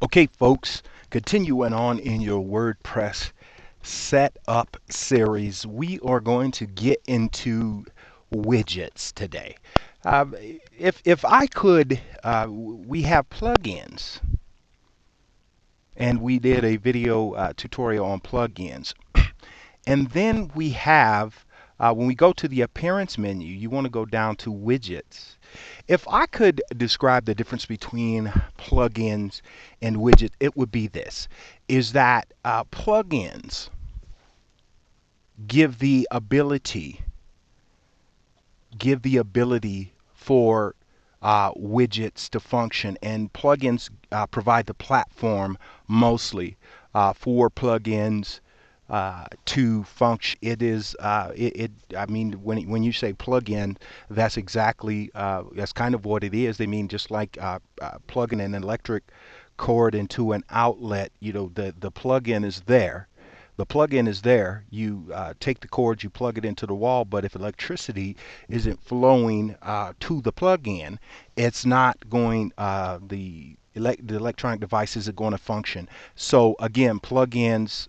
Okay, folks, continuing on in your WordPress setup series, we are going to get into widgets today. If I could, we have plugins, and we did a video tutorial on plugins. And then we have, when we go to the appearance menu, you want to go down to widgets. If I could describe the difference between plugins and widget, it would be this, is that plugins give the ability, for widgets to function, and plugins provide the platform mostly for plugins to function. It is I mean, when you say plugin, that's exactly that's kind of what it is. They mean just like plugging an electric cord into an outlet. You know, the plugin is there. The plug-in is there. You take the cord, you plug it into the wall, but if electricity isn't flowing to the plug-in, it's not going, the electronic device isn't going to function. So again, plugins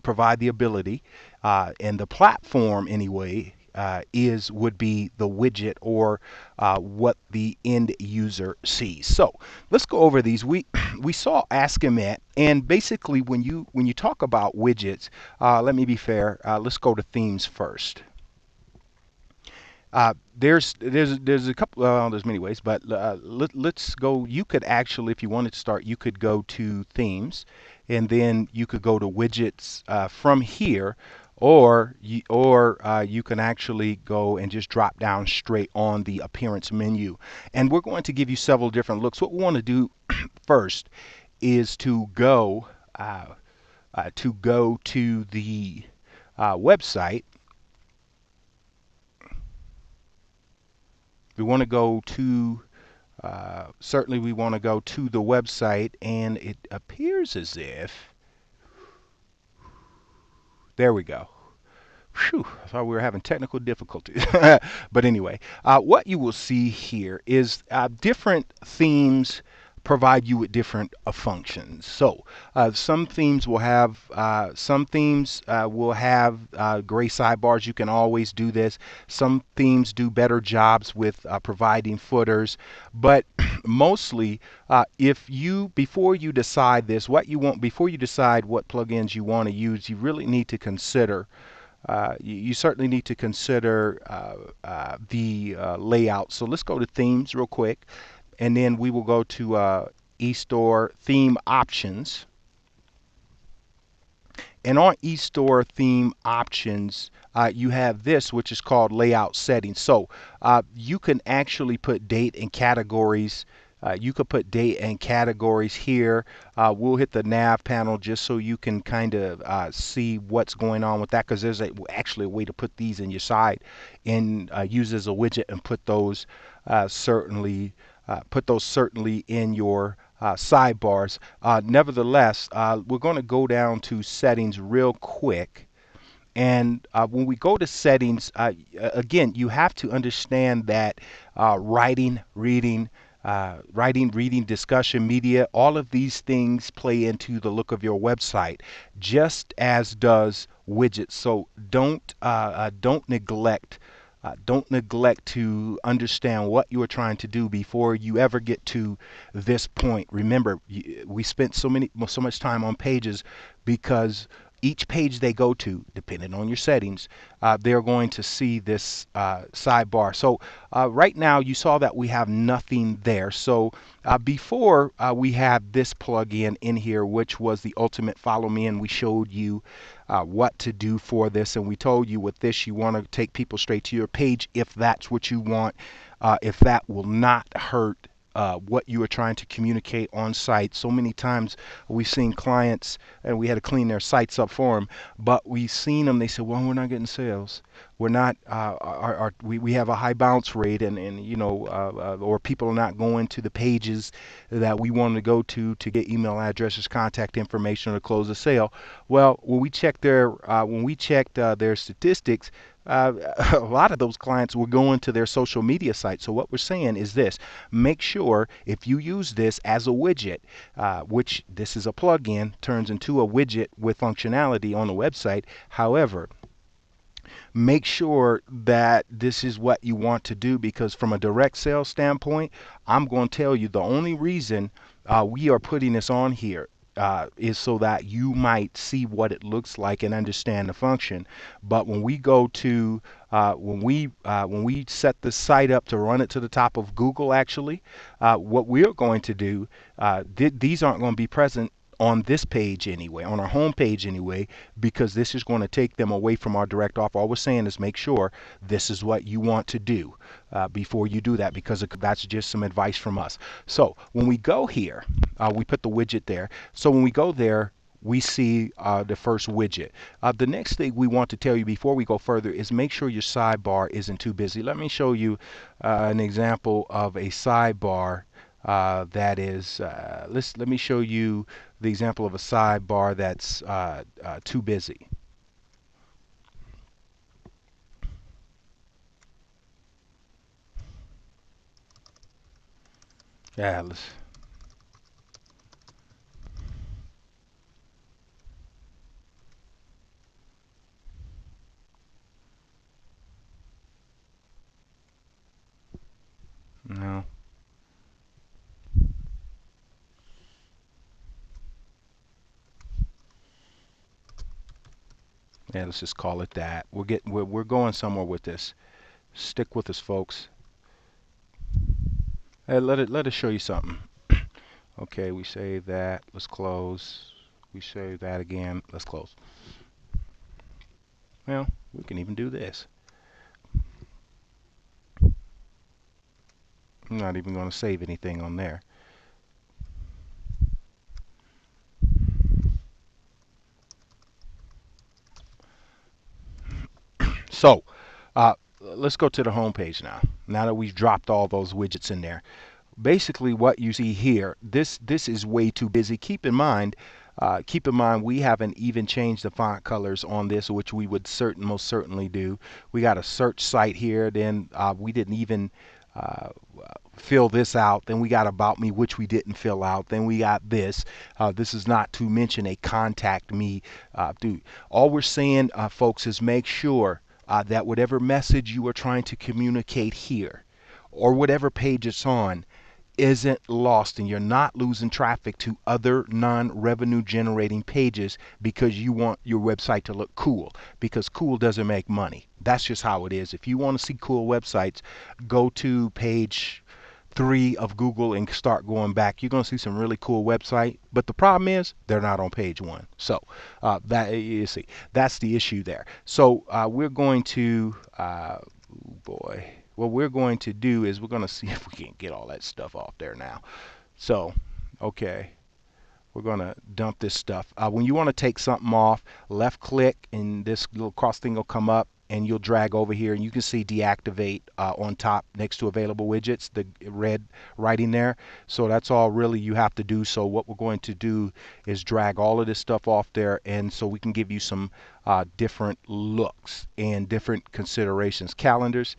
provide the ability, and the platform anyway would be the widget, or what the end user sees. So let's go over these. We saw Ask-A-Met, and basically when you talk about widgets, let me be fair. Let's go to themes first. There's a couple. There's many ways, but let's go. You could actually, if you wanted to start, you could go to themes, and then you could go to widgets from here, or you can actually go and just drop down straight on the appearance menu. And we're going to give you several different looks. What we want to do first is to go to the website. We want to go to certainly we want to go to the website, and it appears as if, there we go. Whew, I thought we were having technical difficulties. But anyway, what you will see here is different themes provide you with different functions. So some themes will have gray sidebars. You can always do this. Some themes do better jobs with providing footers, but mostly, if you before you decide this, what you want before you decide what plugins you want to use, you really need to consider, you certainly need to consider the layout. So let's go to themes real quick, and then we will go to eStore theme options. And on eStore theme options, you have this, which is called layout settings. So you can actually put date and categories. You could put date and categories here. We'll hit the nav panel just so you can kind of see what's going on with that, because there's actually a way to put these in your site and use as a widget, and put those certainly in your sidebars. Nevertheless, we're going to go down to settings real quick. And when we go to settings, again, you have to understand that writing, reading, discussion, media, all of these things play into the look of your website, just as does widgets. So don't neglect to understand what you are trying to do before you ever get to this point. Remember, we spent so much time on pages because each page they go to, depending on your settings, they're going to see this sidebar. So right now you saw that we have nothing there. So before we had this plugin in here, which was the Ultimate Follow Me, and we showed you what to do for this, and we told you with this you want to take people straight to your page if that's what you want, if that will not hurt what you are trying to communicate on site. So many times we've seen clients, and we had to clean their sites up for them, but we've seen them, they said, well, we're not getting sales. we're not we have a high bounce rate, and or people are not going to the pages that we want to go to get email addresses, contact information, or to close a sale. Well, when we checked their statistics, uh, a lot of those clients were going to their social media site. So what we're saying is this: make sure if you use this as a widget, which this is a plugin, turns into a widget with functionality on the website. However, make sure that this is what you want to do, because from a direct sales standpoint, I'm going to tell you the only reason we are putting this on here is so that you might see what it looks like and understand the function. But when we go to when we set the site up to run it to the top of Google, actually, what we're going to do, these aren't going to be present on this page anyway, on our home page anyway, because this is going to take them away from our direct offer. All we're saying is make sure this is what you want to do before you do that, because that's just some advice from us. So when we go here, we put the widget there. So when we go there, we see the first widget. The next thing we want to tell you before we go further is make sure your sidebar isn't too busy. Let me show you an example of a sidebar that is, let me show you the example of a sidebar that's too busy. Yeah, no. Yeah, let's just call it that. We're going somewhere with this. Stick with us, folks. Hey, let us show you something. Okay, we save that. Let's close. We save that again. Let's close. Well, we can even do this. I'm not even going to save anything on there. So, let's go to the home page now. Now that we've dropped all those widgets in there, basically what you see here, this is way too busy. Keep in mind we haven't even changed the font colors on this, which we would most certainly do. We got a search site here. Then we didn't even fill this out. Then we got about me, which we didn't fill out. Then we got this. This is not to mention a contact me. Dude, all we're saying, folks, is make sure that whatever message you are trying to communicate here, or whatever page it's on, isn't lost, and you're not losing traffic to other non-revenue generating pages because you want your website to look cool, because cool doesn't make money. That's just how it is. If you want to see cool websites, go to page 3 of Google and start going back. You're going to see some really cool website, but the problem is they're not on page 1. So that, you see, that's the issue there. So we're going to boy, what we're going to do is we're going to see if we can get all that stuff off there now. So, okay, we're going to dump this stuff. When you want to take something off, left click and this little cross thing will come up, and you'll drag over here, and you can see deactivate on top next to available widgets, the red writing there. So that's all really you have to do. So what we're going to do is drag all of this stuff off there, and so we can give you some different looks and different considerations. Calendars,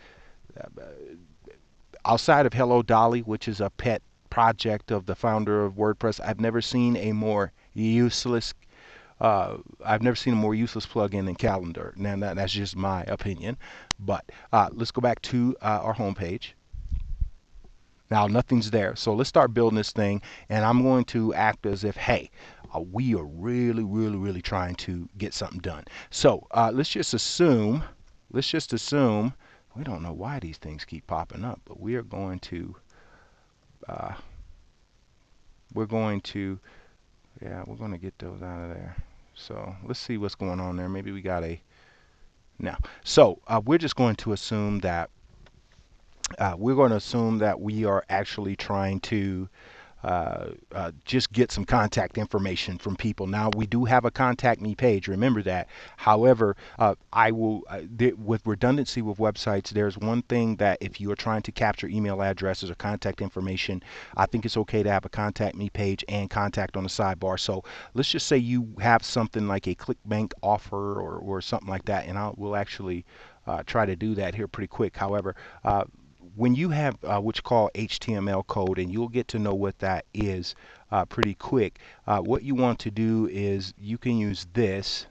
outside of Hello Dolly, which is a pet project of the founder of WordPress, I've never seen a more useless plugin than Calendar. Now that's just my opinion, but let's go back to our home page. Now nothing's there, so let's start building this thing, and I'm going to act as if, hey, we are really trying to get something done. So let's just assume we don't know why these things keep popping up, but we are going to yeah, we're going to get those out of there. So let's see what's going on there. Maybe we got a now. So we're just going to assume that we are actually trying to just get some contact information from people. Now we do have a contact me page. Remember that. However, I will with redundancy with websites. There's one thing that if you are trying to capture email addresses or contact information, I think it's okay to have a contact me page and contact on the sidebar. So let's just say you have something like a ClickBank offer or something like that, and we'll actually try to do that here pretty quick. However, when you have what's called HTML code, and you'll get to know what that is pretty quick, what you want to do is you can use this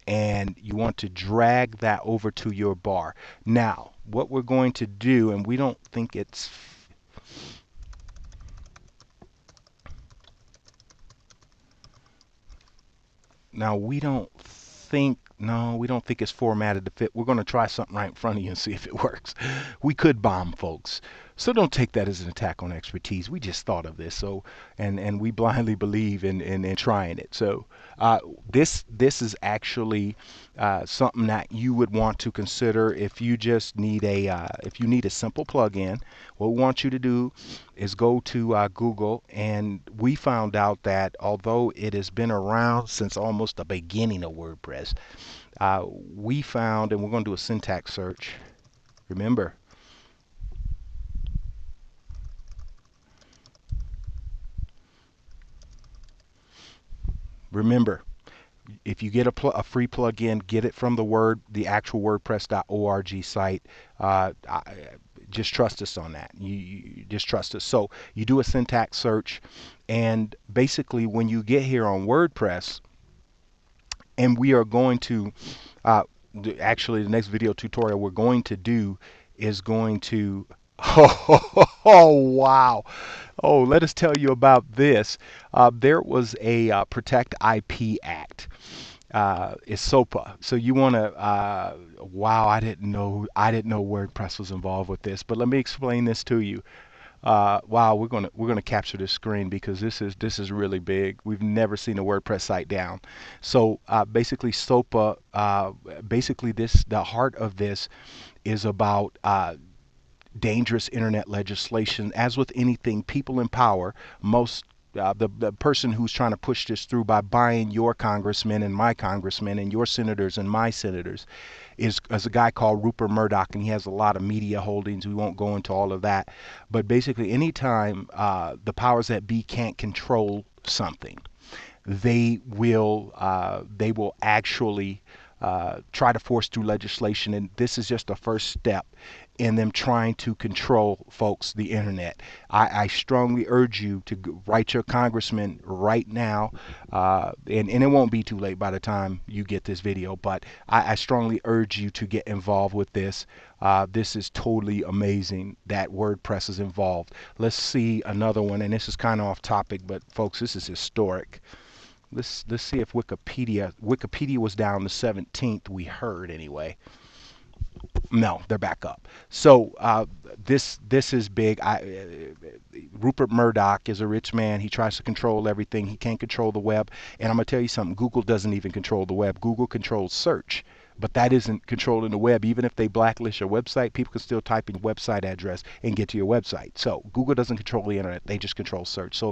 and you want to drag that over to your bar. Now, what we're going to do, and we don't think it's now we don't think no, we don't think it's formatted to fit. We're going to try something right in front of you and see if it works. We could bomb, folks. So don't take that as an attack on expertise. We just thought of this, so and we blindly believe in trying it. So this is actually something that you would want to consider if you just need if you need a simple plugin. What we want you to do is go to Google, and we found out that although it has been around since almost the beginning of WordPress, we found, and we're going to do a syntax search. Remember, if you get a free plugin, get it from the actual WordPress.org site. Just trust us on that. You just trust us. So you do a syntax search, and basically when you get here on WordPress, and we are going to actually the next video tutorial we're going to do is going to oh wow, oh, let us tell you about this. There was a Protect IP Act. It's SOPA. So you want to wow, I didn't know WordPress was involved with this, but let me explain this to you. Wow, we're gonna capture this screen because this is really big. We've never seen a WordPress site down. So basically SOPA, basically the heart of this is about dangerous internet legislation. As with anything, people in power, the person who's trying to push this through by buying your congressmen and my congressmen and your senators and my senators is a guy called Rupert Murdoch, and he has a lot of media holdings. We won't go into all of that, but basically anytime the powers that be can't control something, they will actually try to force through legislation, and this is just the first step in them trying to control, folks, the internet. I strongly urge you to write your congressman right now, and it won't be too late by the time you get this video, but I strongly urge you to get involved with this. This is totally amazing that WordPress is involved. Let's see another one, and this is kind of off topic, but folks, this is historic. Let's see if Wikipedia was down the 17th, we heard anyway. No, they're back up. So this is big. Rupert Murdoch is a rich man. He tries to control everything. He can't control the web. And I'm going to tell you something. Google doesn't even control the web. Google controls search. But that isn't controlling the web. Even if they blacklist your website, people can still type in website address and get to your website. So Google doesn't control the internet. They just control search. So